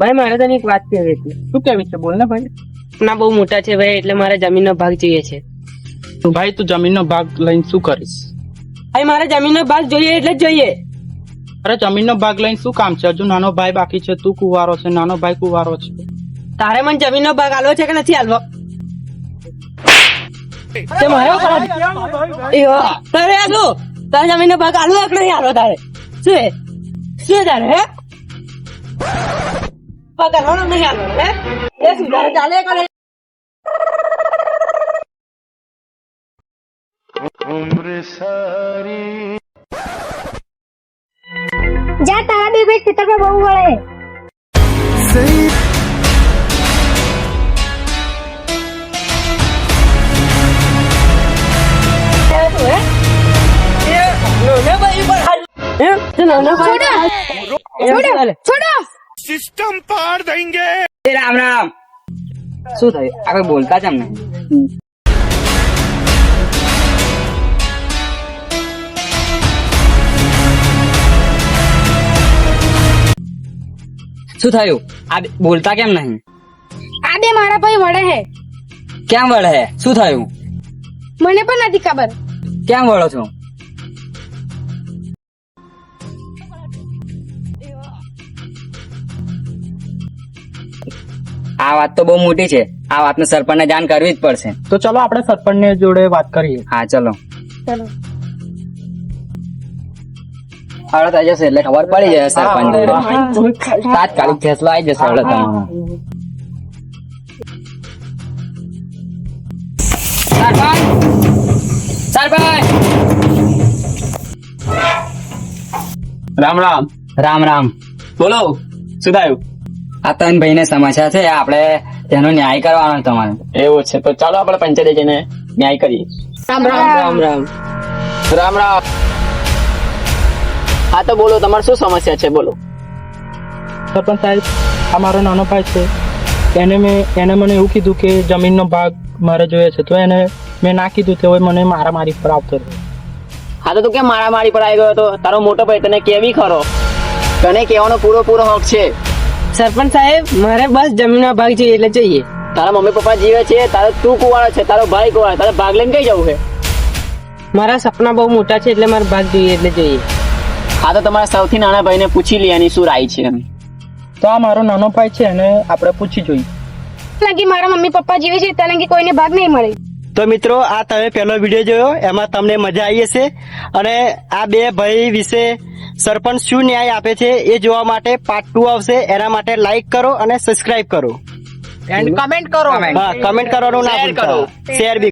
ભાઈ મારે તને એક વાત કહેવી હતી. શું કેવી છે? બોલ ને ભાઈ. ના બહુ મોટા છે ભાઈ, એટલે મારે જમીનનો ભાગ જોઈએ છે. ભાઈ તું જમીનનો ભાગ લઈને શું કરીશ? ભાઈ મારે જમીનનો ભાગ જોઈએ એટલે જ જોઈએ. અરે જમીનનો ભાગ લઈને શું કામ છે? હજુ નાનો ભાઈ બાકી છે, તું કુંવારો છે, નાનો ભાઈ કુંવારો છે. તારે મને જમીનનો ભાગ આલવો છે કે નથી આલવો? તે મારે તારે આલવો? તારે જમીનનો ભાગ આલવો કે નહીં આલવો? તારે શું તારે હે ભાગ આલવાનો નહીં આલવાનો હે? એ શું તારે ચાલે કરે? જા તારા બે ભાઈ ખેતરમાં બહુ વળે. છોડો સિસ્ટમ પાર દેંગે. રામ રામ. શું થયું? આગળ બોલતા જ નહીં. શું થયું? આ બોલતા કેમ નહીં? આ બે મારા ભાઈ વળે હે. કેમ વળે? શું થયું? મને પણ નથી ખબર. કેમ વળો છો? આ વાત તો બહુ મોટી છે. આ વાતને સરપંચને જાણ કરવી જ પડશે. તો ચલો આપણે સરપંચને જોડે વાત કરીએ. હા ચલો. ચલો હવે થઈ જશે એટલે ખબર પડી જાય સરપંચ તાત્કાલિક ફેસલો આવી જશે. હવે તમારો સરપંચ રામ રામ. રામ રામ. બોલો શું થયું? આ તન ભાઈ ને સમસ્યા છે, આપણે તેનો ન્યાય કરવાનો તમારે. એવું છે તો ચાલો આપણે પંચાયતે જઈને ન્યાય કરીએ. રામ રામ. રામ રામ. રામ રામ. હા તો બોલો, તમારે શું સમસ્યા છે? બોલો. સરપંચ સાહેબ, આ મારો નાનો ભાઈ છે. એને મને એવું કીધું કે જમીનનો ભાગ મારે જોઈએ છે, તો એને મેં ના કીધું તો મને મારામારી પર આવતો રહ્યો. હા તો તું કેમ મારામારી પર આવી ગયો હતો? તારો મોટો ભાઈ તને કેવી ખરો? તને કહેવાનો પૂરો હક છે. સરપંચ સાહેબ, મારે બસ જમીનનો ભાગ જોઈએ એટલે જોઈએ. તારા મમ્મી પપ્પા જીવે છે, તારો તું કુવાળો છે, તારો ભાઈ કુવાળો, તારે ભાગ લઈને કઈ જવું છે? મારા સપના બહુ મોટા છે એટલે મારે ભાગ જોઈએ એટલે જોઈએ. હા તો તમારા સૌથી નાના ભાઈને પૂછી લે એની શું રાય છે. તો આ મારો નાનો ભાઈ છે, એને આપણે પૂછી જોઈએ. લાગી મારા મમ્મી પપ્પા જીવે છે ત્યાં લગી કોઈને ભાગ નહીં મળે. તો મિત્રો, આ તમે પહેલો વિડીયો જોયો, એમાં તમને મજા આવી હશે. અને આ બે ભાઈ વિશે સરપંચ શું ન્યાય આપે છે એ જોવા માટે પાર્ટ 2 આવશે. એના માટે લાઈક કરો અને સબસ્ક્રાઇબ કરો. કમેન્ટ કરો. હા, કમેન્ટ કરવાનું ના ભૂલતા. શેર બી